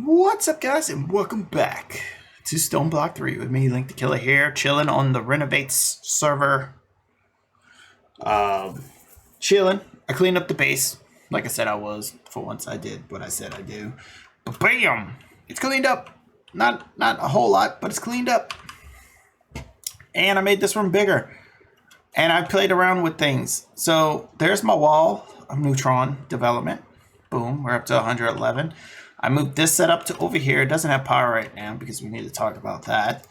What's up, guys, and welcome back to Stoneblock 3 with me, Link the Killer here, chilling on the Renovates server. Chilling. I cleaned up the base, like I said I was. For once, I did what I said I do. But bam! It's cleaned up. Not a whole lot, but it's cleaned up. And I made this room bigger. And I played around with things. So there's my wall of neutron development. Boom, we're up to 111. I moved this setup to over here. It doesn't have power right now because we need to talk about that.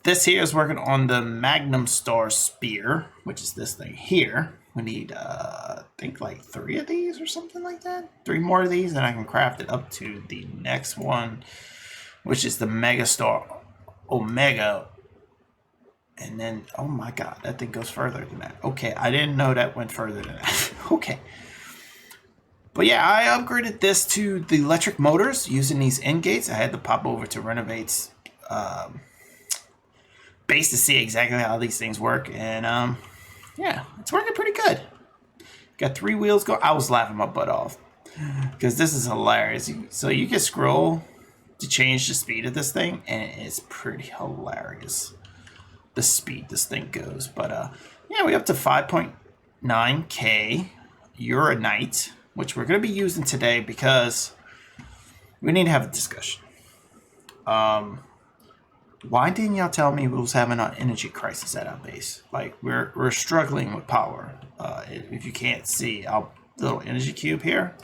This here is working on the Magnum Star Spear, which is this thing here. We need, I think, like 3 of these or something like that. 3 more of these, and I can craft it up to the next one, which is the Mega Star Omega. And then, oh my god, that thing goes further than that. Okay, I didn't know that went further than that. Okay. But yeah, I upgraded this to the electric motors using these end gates. I had to pop over to Renovate's base to see exactly how these things work. And yeah, it's working pretty good. Got 3 wheels going. I was laughing my butt off because this is hilarious. So you can scroll to change the speed of this thing, and it's pretty hilarious. The speed this thing goes. But yeah, we're up to 5.9k Uranite, which we're going to be using today because we need to have a discussion. Why didn't y'all tell me we was having an energy crisis at our base? Like, we're struggling with power. If you can't see, our little energy cube here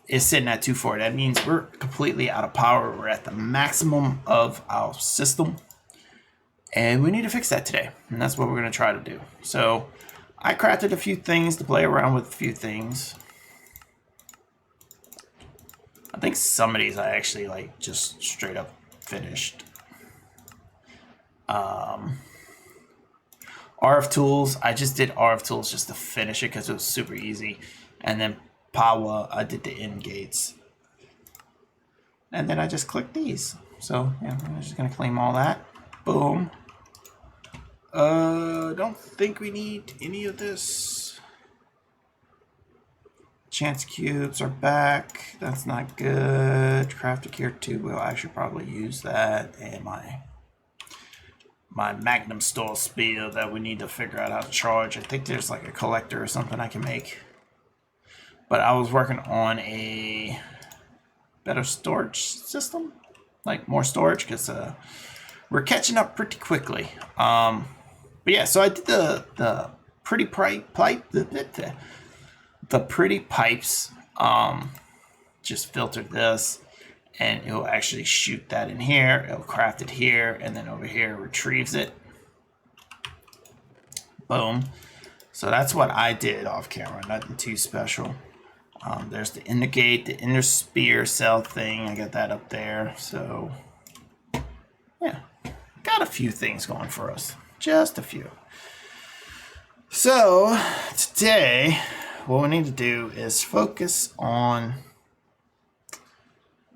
is sitting at 240. That means we're completely out of power. We're at the maximum of our system. And we need to fix that today. And that's what we're going to try to do. So I crafted a few things to play around with, a few things. I think some of these I actually like just straight up finished. RF tools, I just did RF tools just to finish it because it was super easy. And then Powah, I did the end gates. And then I just clicked these. So yeah, I'm just gonna claim all that. Boom. Don't think we need any of this. Chance cubes are back. That's not good. Crafted here too. Well, I should probably use that. And my Magnum Star Spear that we need to figure out how to charge. I think there's like a collector or something I can make. But I was working on a better storage system, like more storage, because we're catching up pretty quickly. But yeah, so I did the pretty the pretty pipes. Just filtered this, and it'll actually shoot that in here. It'll craft it here, and then over here retrieves it. Boom. So that's what I did off camera. Nothing too special. There's the inner gate, the inner spear cell thing. I got that up there. So yeah, got a few things going for us. Just a few. So today, what we need to do is focus on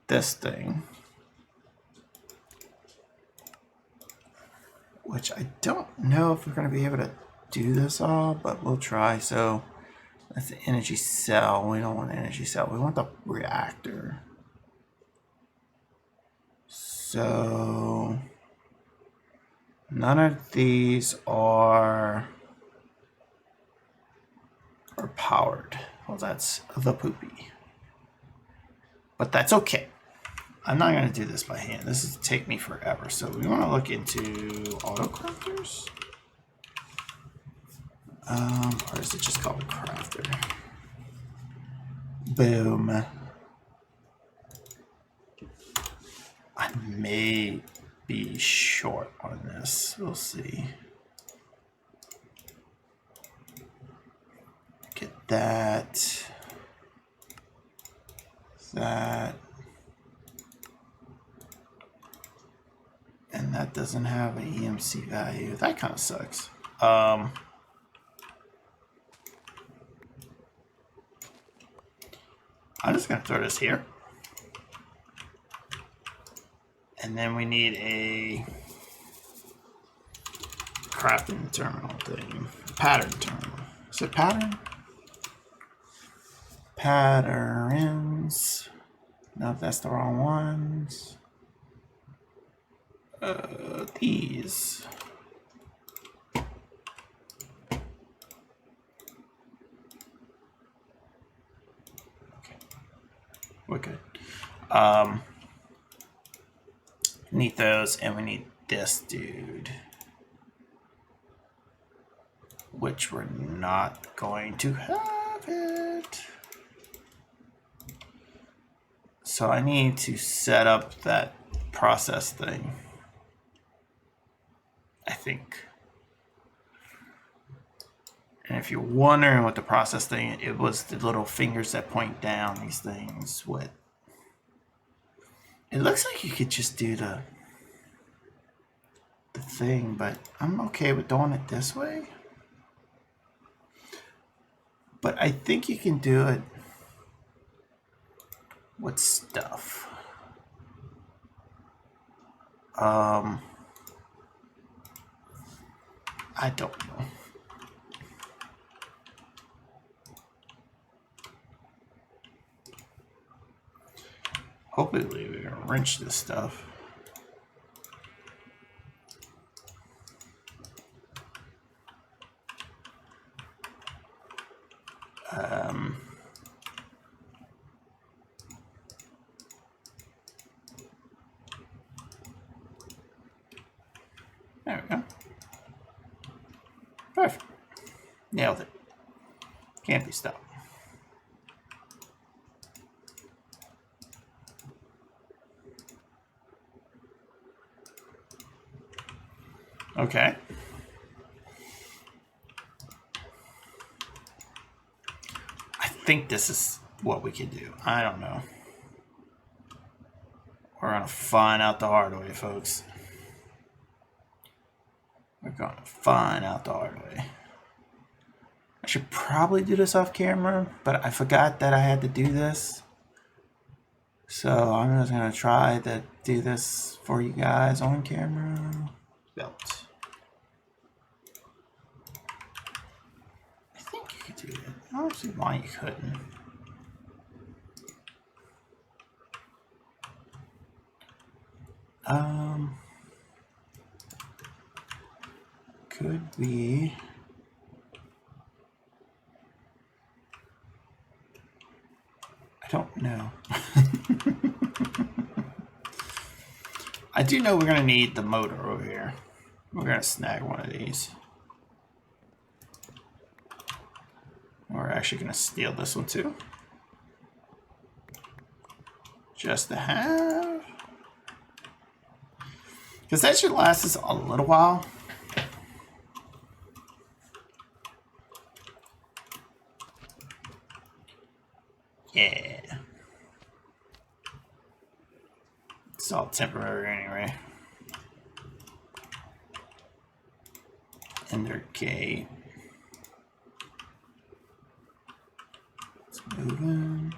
this thing, which I don't know if we're going to be able to do this all, but we'll try. So that's the energy cell. We don't want the energy cell. We want the reactor. So none of these are powered. Well, that's the poopy. But that's okay. I'm not going to do this by hand. This is take me forever. So we want to look into auto crafters. Or is it just called crafter? Boom. I may be short on this. We'll see. Get that. That. And that doesn't have an EMC value. That kind of sucks. I'm just going to throw this here. And then we need a crafting terminal thing. Pattern terminal. Is it pattern? Patterns. No, that's the wrong ones. These. Okay, we're good. Need those, and we need this dude, which we're not going to have it. So I need to set up that process thing, I think. And if you're wondering what the process thing, it was the little fingers that point down these things with. It looks like you could just do the thing, but I'm okay with doing it this way. But I think you can do it with stuff. I don't know. Hopefully we can wrench this stuff. There we go. Perfect. Nailed it. Can't be stopped. Okay. I think this is what we can do. I don't know. We're going to find out the hard way, folks. We're going to find out the hard way. I should probably do this off camera, but I forgot that I had to do this. So I'm just going to try to do this for you guys on camera. Belt. I think you could do it. I don't see why you couldn't. Could we... I don't know. I do know we're going to need the motor over here. We're going to snag one of these. We're actually going to steal this one too. Just to have. Because that should last us a little while. Yeah. It's all temporary anyway. Ender gate. Let's move in.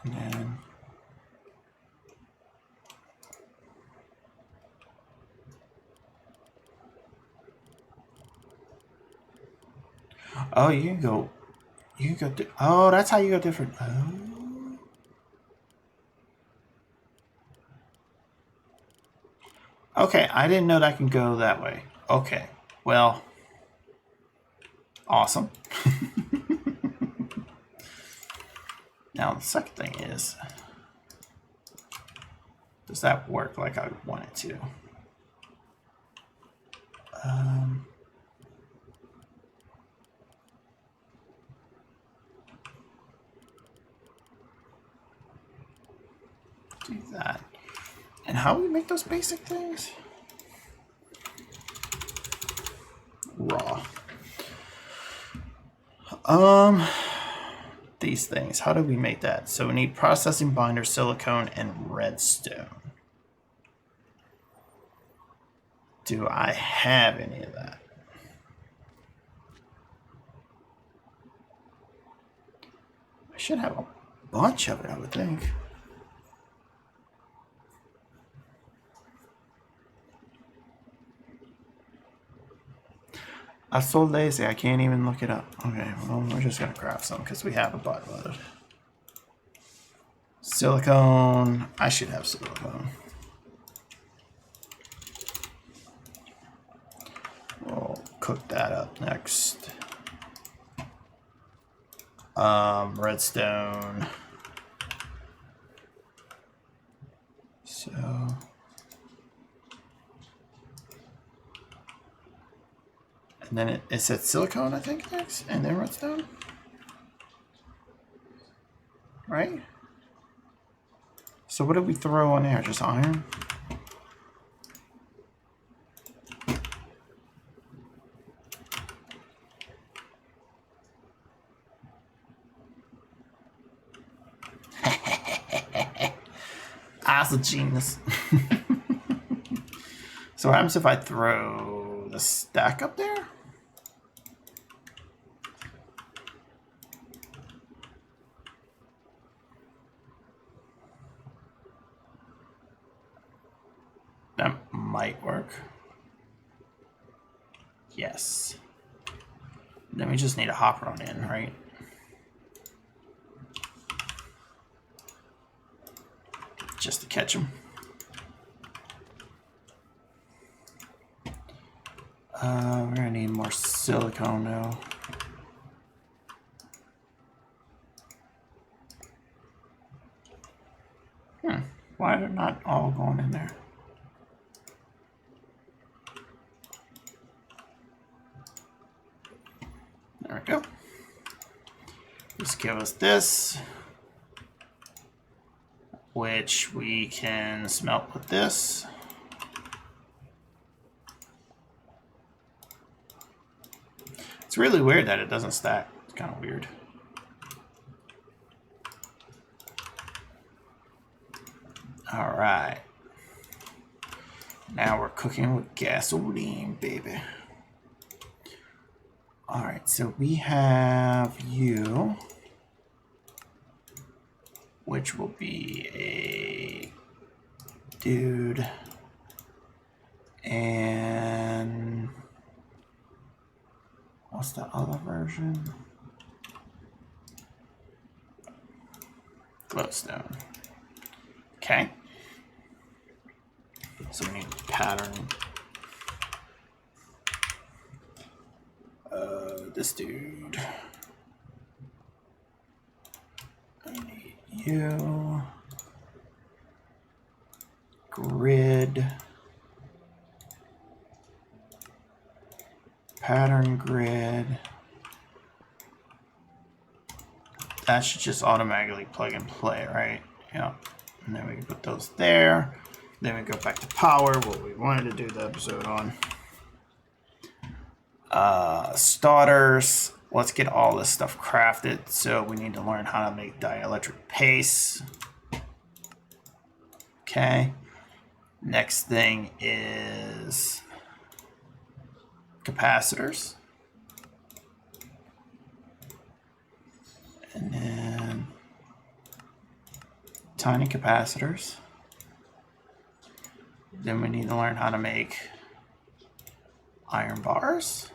And then oh, you can go. You can go. Oh, that's how you go different. Oh. Okay, I didn't know that can go that way. Okay, well, awesome. Now the second thing is, does that work like I want it to? Do that. And how do we make those basic things? Raw. These things, how do we make that? So we need processing binder, silicone, and redstone. Do I have any of that? I should have a bunch of it, I would think. I'm so lazy, I can't even look it up. Okay, well, we're just gonna craft some because we have a buttload. Silicone. I should have silicone. We'll cook that up next. Redstone. So. And then it said silicone, I think, next, and then redstone. Right? So what did we throw on there? Just iron? I was a genius. So what happens if I throw the stack up there? That might work. Yes. Then we just need a hopper on in, right? Just to catch them. We're gonna need more silicone now. Why are they not all going in there? There we go. Just give us this, which we can smelt with this. It's really weird that it doesn't stack. It's kind of weird. All right. Now we're cooking with gasoline, baby. All right, so we have you, which will be a dude, and what's the other version? Glowstone. Okay. So we need pattern. This dude. I need you. Grid. Pattern grid. That should just automatically plug and play, right? Yeah. And then we can put those there. Then we go back to power, what we wanted to do the episode on. Starters. Let's get all this stuff crafted. So we need to learn how to make dielectric paste. Okay. Next thing is capacitors. And then tiny capacitors. Then we need to learn how to make iron bars.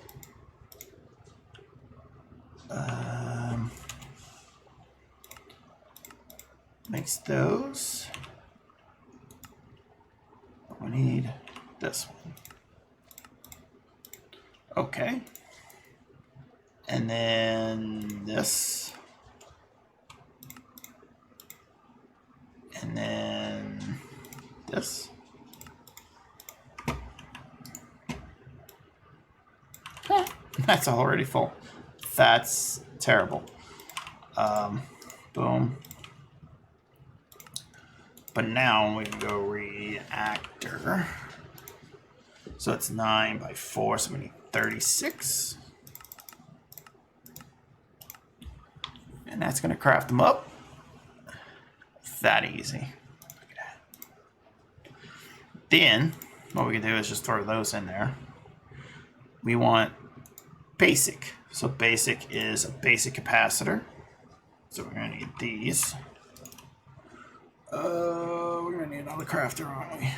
Makes those. We need this one. Okay. And then this. And then this. That's already full. That's terrible. Boom. But now we can go reactor. So it's 9 by 4, so we need 36. And that's gonna craft them up. That easy. Look at that. Then, what we can do is just throw those in there. We want basic. So basic is a basic capacitor. So we're gonna need these. We're gonna need another crafter, aren't we?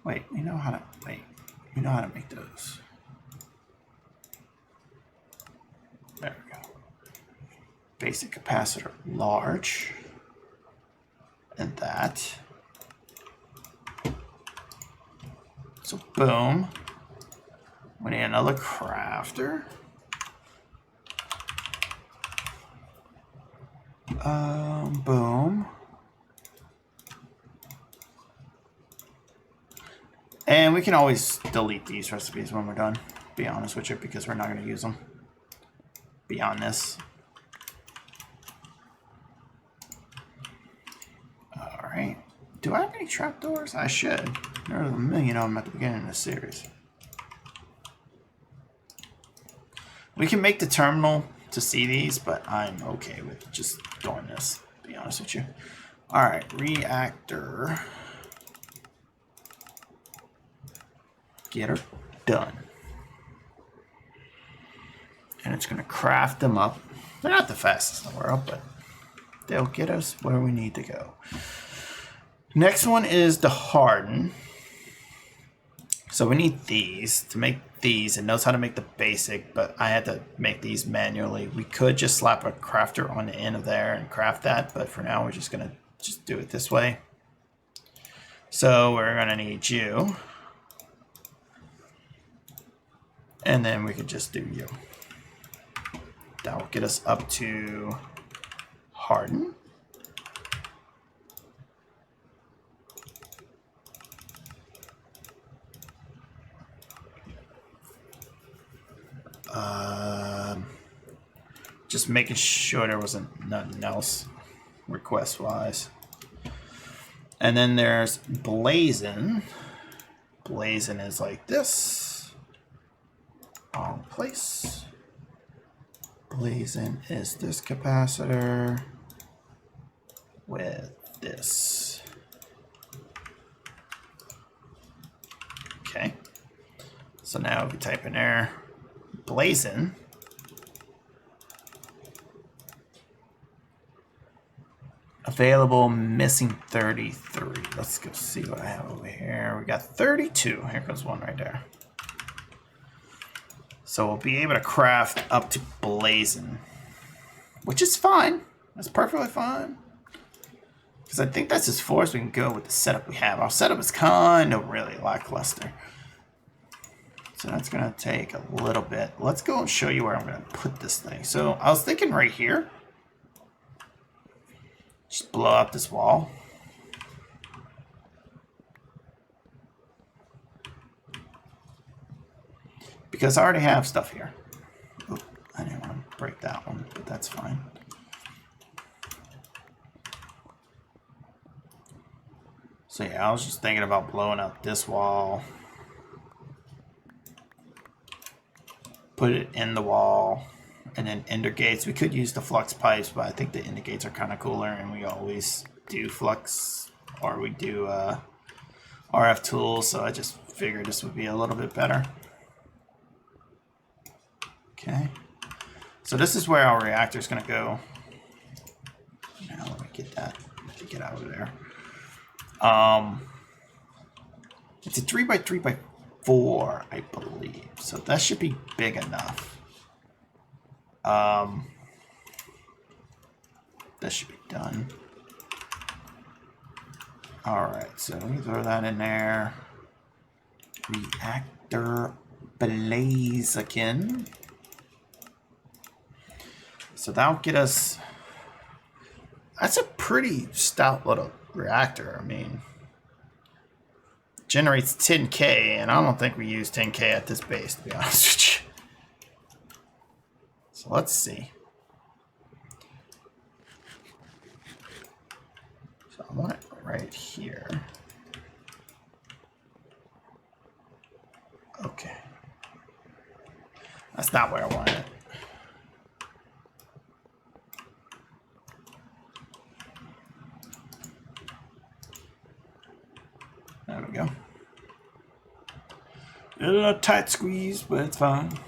Wait, we know how to make those. There we go. basic capacitor large. And that. So boom. We need another crafter. Boom. And we can always delete these recipes when we're done, be honest with you, because we're not going to use them beyond this. Alright. Do I have any trapdoors? I should. There are a million of them at the beginning of the series. We can make the terminal to see these, but I'm okay with just doing this, to be honest with you. Alright, reactor. Get her done. And it's going to craft them up. They're not the fastest in the world, but they'll get us where we need to go. Next one is the harden. So we need these. To make these, it knows how to make the basic, but I had to make these manually. We could just slap a crafter on the end of there and craft that, but for now we're just going to just do it this way. So we're going to need you. And then we could just do you. That will get us up to harden. Just making sure there wasn't nothing else request-wise. And then there's blazing. Blazing is like this. Wrong place. Blazing is this capacitor with this. Okay. So now if we type in there, blazing. Available, missing 33. Let's go see what I have over here. We got 32. Here goes one right there. So we'll be able to craft up to blazing, which is fine. That's perfectly fine. Because I think that's as far as we can go with the setup we have. Our setup is kind of really lackluster. So that's going to take a little bit. Let's go and show you where I'm going to put this thing. So I was thinking right here. Just blow up this wall. Because I already have stuff here. Oop, I didn't want to break that one, but that's fine. So yeah, I was just thinking about blowing up this wall. Put it in the wall. And then ender gates. We could use the flux pipes, but I think the ender gates are kind of cooler, and we always do flux, or we do RF tools, so I just figured this would be a little bit better. Okay. So this is where our reactor is going to go. Now let me get that. Let me get out of there. It's a 3x3x4, I believe. So that should be big enough. That should be done. Alright, so we throw that in there. Reactor blaze again. So that'll get us... That's a pretty stout little reactor. I mean, generates 10K, and I don't think we use 10K at this base, to be honest with you. So let's see. So I want it right here. Okay. That's not where I want it. There we go. A little tight squeeze, but it's fine.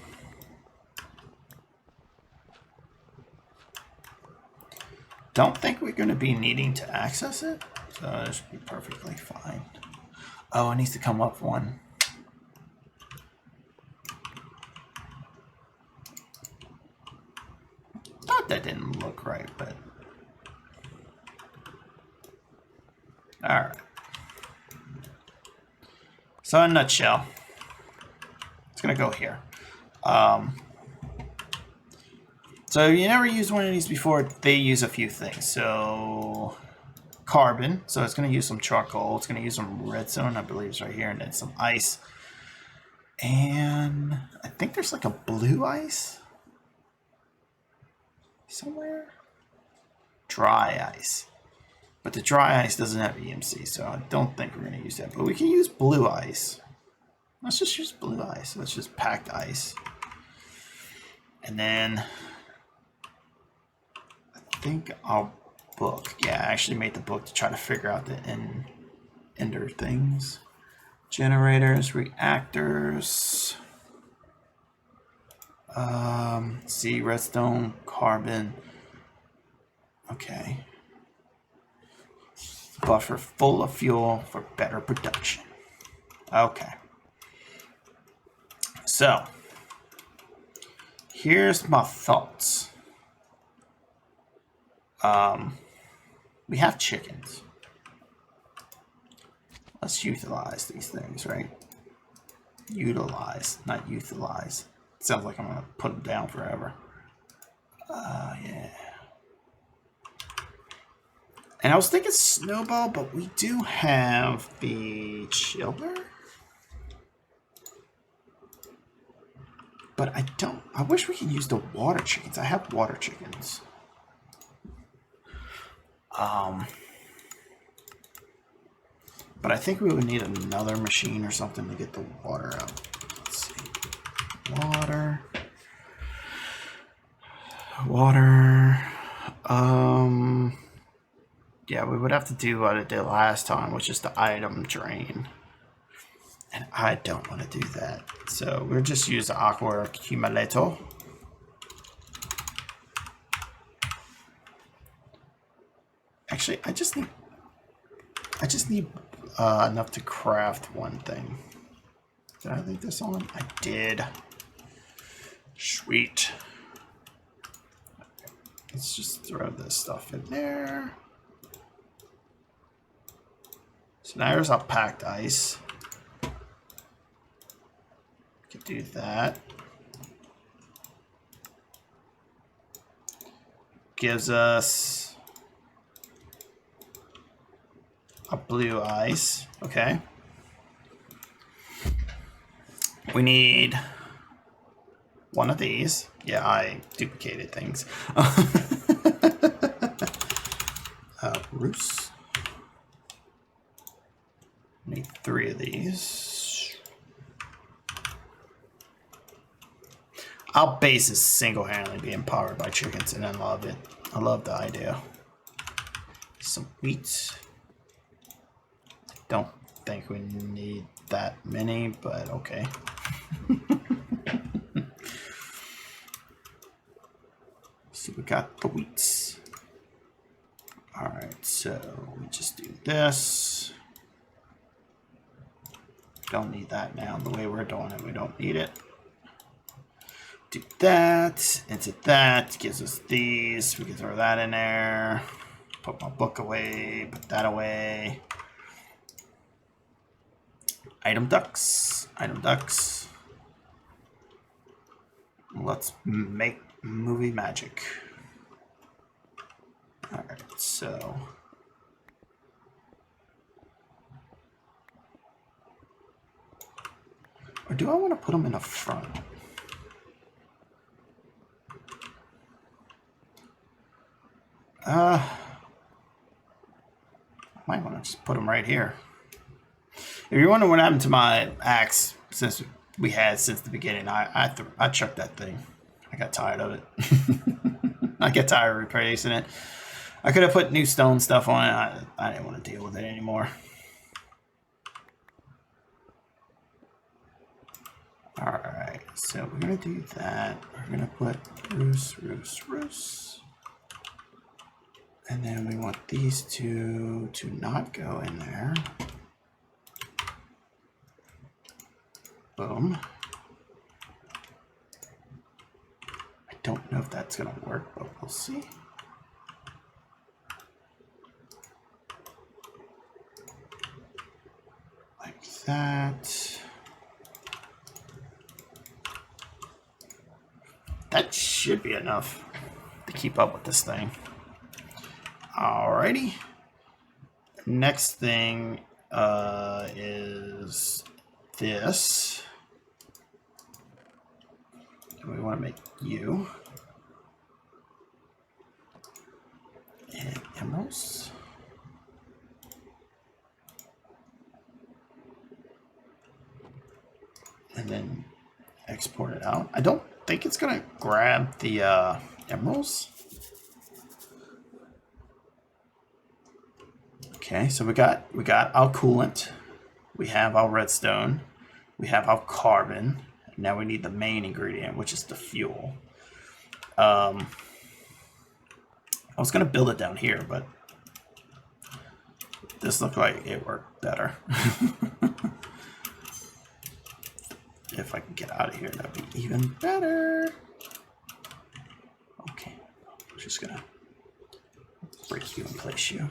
Don't think we're going to be needing to access it, so it should be perfectly fine. Oh, it needs to come up one. Thought that didn't look look right, but all right. So in a nutshell, it's gonna go here. So you never used one of these before. They use a few things. So carbon. So it's gonna use some charcoal. It's gonna use some redstone, I believe it's right here, and then some ice. And I think there's like a blue ice somewhere. Dry ice. But the dry ice doesn't have EMC, so I don't think we're going to use that. But we can use blue ice. Let's just use blue ice. Let's just packed ice. And then I think our book. Yeah, I actually made the book to try to figure out the ender things. Generators, reactors. See, redstone, carbon. Okay. Buffer full of fuel for better production. Okay. So, here's my thoughts. We have chickens. Let's utilize these things, right? Utilize, not euthanize. Sounds like I'm gonna put them down forever. Yeah. And I was thinking snowball, but we do have the chiller. But I wish we could use the water chickens. I have water chickens. But I think we would need another machine or something to get the water out. Let's see. Water. Yeah, we would have to do what I did last time, which is the item drain. And I don't want to do that. So we'll just use the aqua accumulator. Actually, I just need enough to craft one thing. Did I leave this on? I did. Sweet. Let's just throw this stuff in there. So now there's our packed ice. We can do that. Gives us a blue ice. Okay. We need one of these. Yeah, I duplicated things. Roos. Need 3 of these. Our base is single-handedly being powered by chickens, and I love it. I love the idea. Some wheat. Don't think we need that many, but okay. So we got the wheats. All right, so we just do this. Don't need that now. The way we're doing it, we don't need it. Do that, into that, gives us these. We can throw that in there. Put my book away, put that away. Item ducks, item ducks. Let's make movie magic. All right, so. Or do I want to put them in the front? I might want to just put them right here. If you're wondering what happened to my axe since the beginning, I chucked that thing. I got tired of it. I get tired of replacing it. I could have put new stone stuff on it. I didn't want to deal with it anymore. Alright, so we're going to do that. We're going to put roos. And then we want these two to not go in there. Boom. I don't know if that's going to work, but we'll see. that. That should be enough to keep up with this thing. Alrighty. Next thing is this. And we want to make you. And emeralds. And then export it out. I don't think it's gonna grab the emeralds. Okay, so we got our coolant, we have our redstone, we have our carbon. Now we need the main ingredient, which is the fuel. I was gonna build it down here, but this looked like it worked better. If I can get out of here, that'd be even better. Okay, I'm just gonna break you and place you.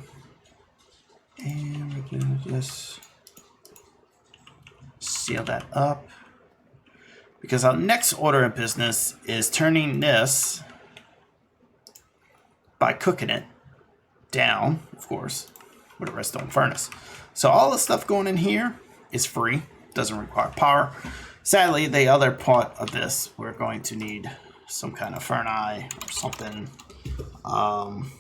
And we're gonna just seal that up. Because our next order of business is turning this, by cooking it down, of course, with a redstone furnace. So all the stuff going in here is free, doesn't require power. Sadly, the other part of this, we're going to need some kind of furnace or something. I'm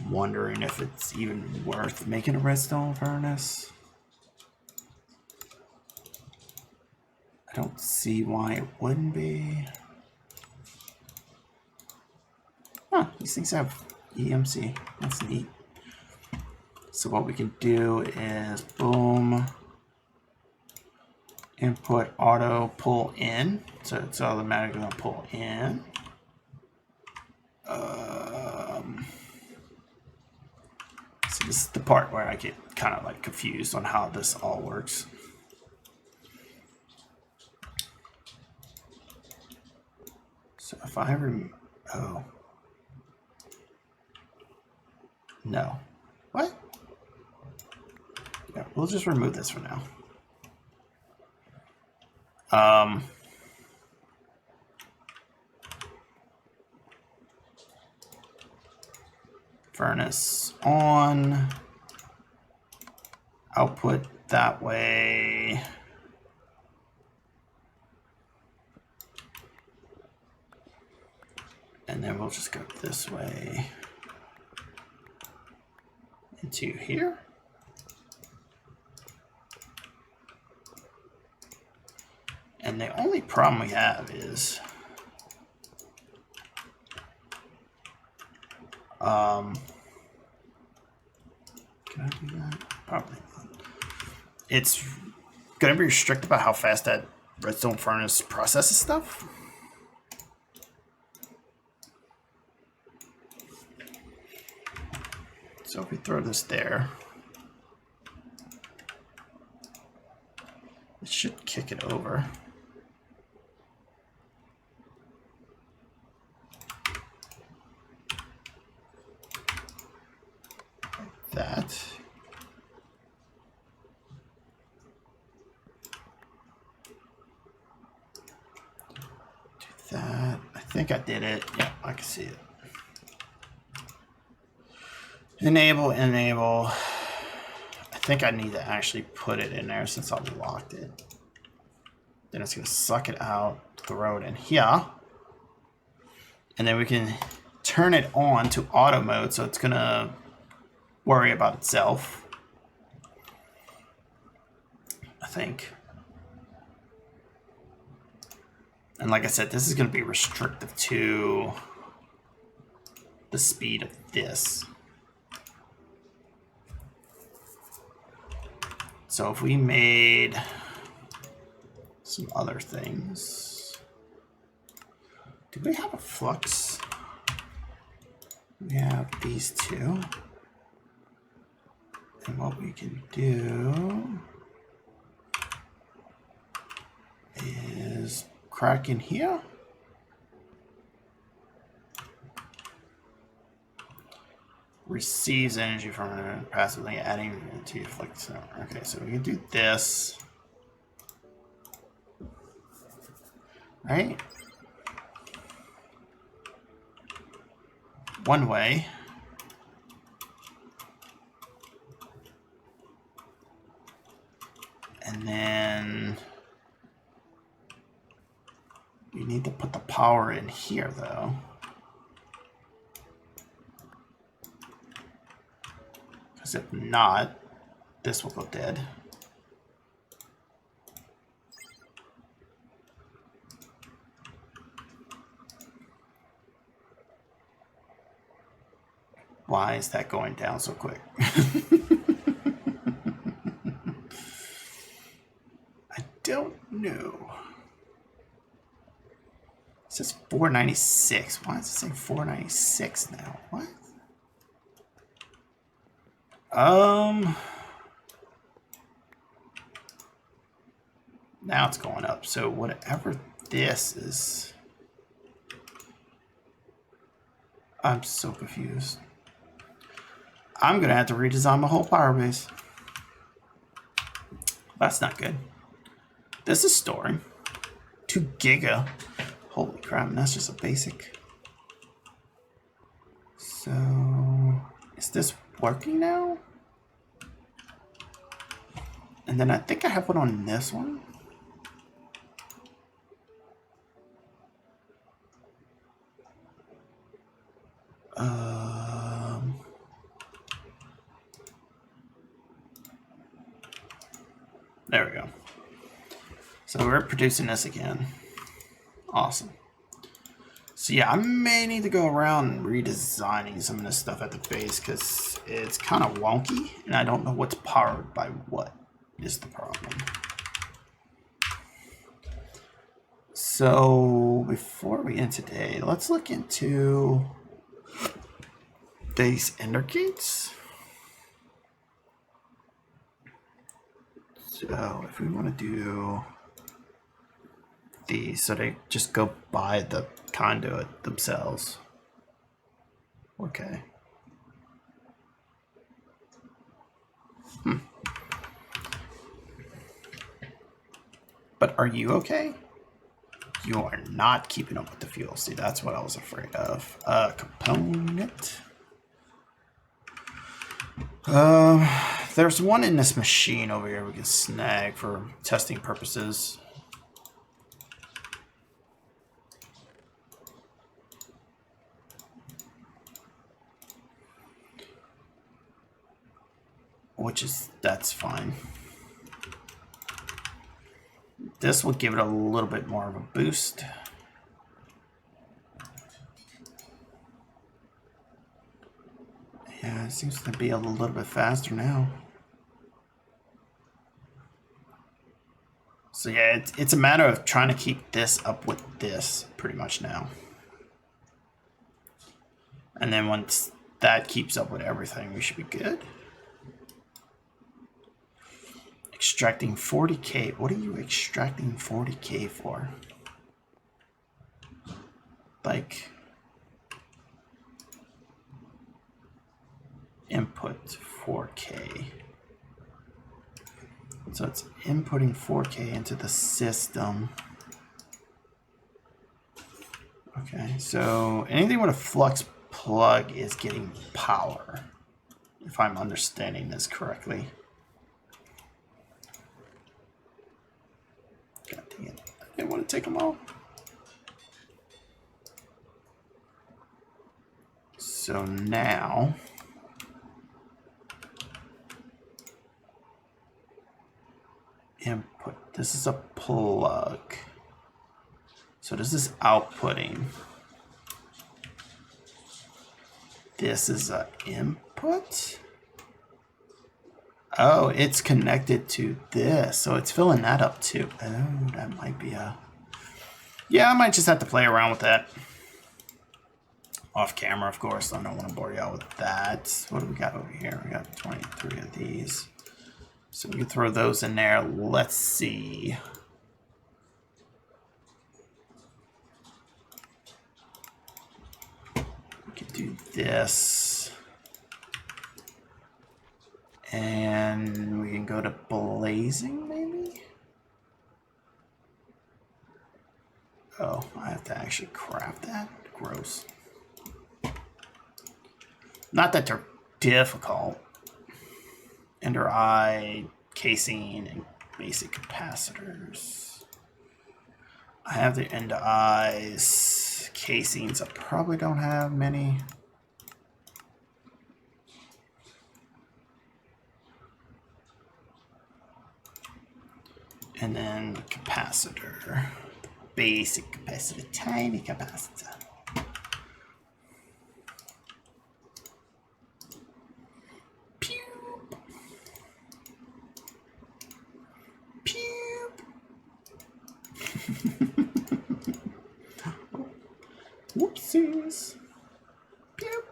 wondering if it's even worth making a redstone furnace. I don't see why it wouldn't be. Huh, these things have EMC. That's neat. So what we can do is boom, input auto pull in. So it's automatically gonna pull in. So this is the part where I get kind of like confused on how this all works. So if I oh. No. What? Yeah, we'll just remove this for now. Furnace on. Output that way. And then we'll just go this way into here. And the only problem we have is can I do that? Probably not. It's gonna be restricted about how fast that redstone furnace processes stuff. So if we throw this there, it should kick it over. Like that. Do that. I think I did it. Yeah, I can see it. Enable. I think I need to actually put it in there since I locked it. Then it's going to suck it out, throw it in here. And then we can turn it on to auto mode, so it's going to worry about itself. I think. And like I said, this is going to be restrictive to the speed of this. So if we made some other things, do we have a flux? We have these two. And what we can do is crack in here. receives energy from it, passively adding it to your flex. Okay, so we can do this. Right? One way. And then you need to put the power in here, though. Because if not, this will go dead. Why is that going down so quick? I don't know. It says 496. Why does it say 496 now? What? Now it's going up. So whatever this is, I'm so confused. I'm gonna have to redesign my whole power base. That's not good. This is storing 2 giga. Holy crap! And that's just a basic. So is this working now? And then I think I have one on this one. There we go. So we're producing this again. Awesome. So yeah, I may need to go around redesigning some of this stuff at the base because it's kind of wonky and I don't know what's powered by what is the problem. So before we end today, let's look into these ender gates. So if we want to do these, so they just go by the conduit themselves. Okay. But are you okay? You are not keeping up with the fuel. See, that's what I was afraid of. Component. There's one in this machine over here we can snag for testing purposes. That's fine. This will give it a little bit more of a boost. Yeah, it seems to be a little bit faster now. So yeah, it's a matter of trying to keep this up with this pretty much now. And then once that keeps up with everything, we should be good. Extracting 40K. What are you extracting 40K for? Like input 4K. So it's inputting 4K into the system. Okay, so anything with a flux plug is getting power, if I'm understanding this correctly. God dang it. I didn't want to take them all. So now input. This is a plug. So this is outputting. This is an input. Oh, it's connected to this. So it's filling that up too. Oh, that might be a... Yeah, I might just have to play around with that. Off camera, of course. I don't want to bore you out with that. What do we got over here? We got 23 of these. So we can throw those in there. Let's see. We can do this. And we can go to blazing, maybe? Oh, I have to actually craft that? Gross. Not that they're difficult. Ender eye, casing, and basic capacitors. I have the ender eyes, casings. I probably don't have many. And then the capacitor, basic capacitor, tiny capacitor. Pew. Pew. Whoopsies. Pew.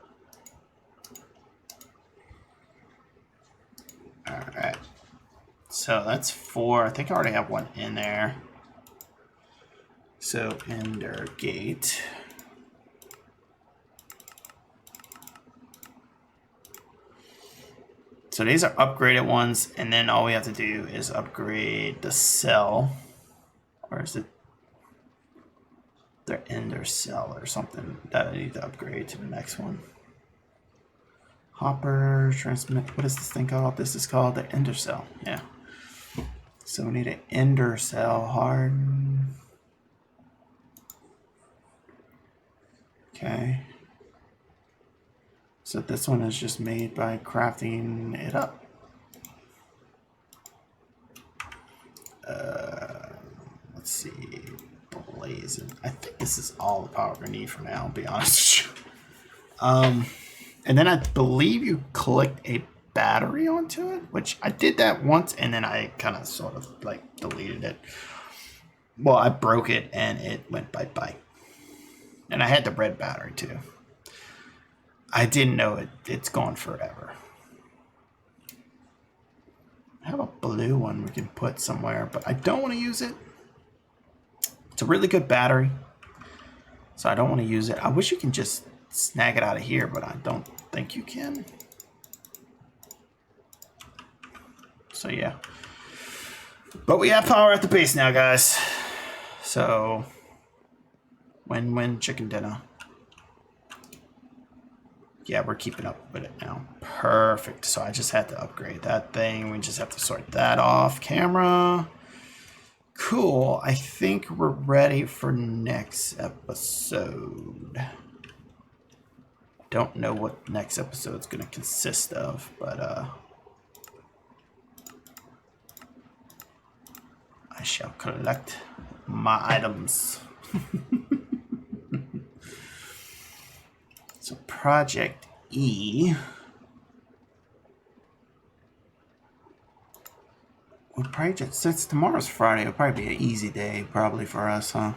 All right. So that's 4. I think I already have one in there. So ender gate. So these are upgraded ones, and then all we have to do is upgrade the cell. Or is it their ender cell or something that I need to upgrade to the next one? Hopper, transmit, what is this thing called? This is called the ender cell, yeah. So we need an ender cell harden. Okay. So this one is just made by crafting it up. Let's see, blazing. I think this is all the power we need for now, I'll be honest with you. And then I believe you click a battery onto it, which I did that once, and then I kind of sort of like deleted it. Well, I broke it and it went bye-bye. And I had the red battery too. I didn't know it's gone forever. I have a blue one we can put somewhere, but I don't want to use it. It's a really good battery, so I don't want to use it. I wish you can just snag it out of here, but I don't think you can. So yeah. But we have power at the base now, guys. So win-win chicken dinner. Yeah, we're keeping up with it now. Perfect. So I just had to upgrade that thing. We just have to sort that off camera. Cool. I think we're ready for next episode. Don't know what next episode is going to consist of, but I shall collect my items. So Project E would probably just, since tomorrow's Friday, it'll probably be an easy day probably for us, huh?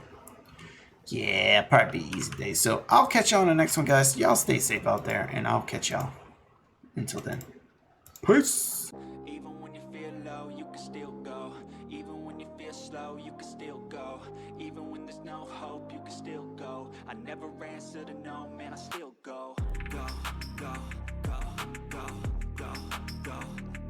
Yeah, probably be an easy day. So I'll catch y'all on the next one, guys. Y'all stay safe out there, and I'll catch y'all. Until then, peace. Even when you feel low, you can still go. Even when you feel slow, you can still go. Even when there's no hope, you can still go. I never answer to no, man, I still go. Go, go, go, go.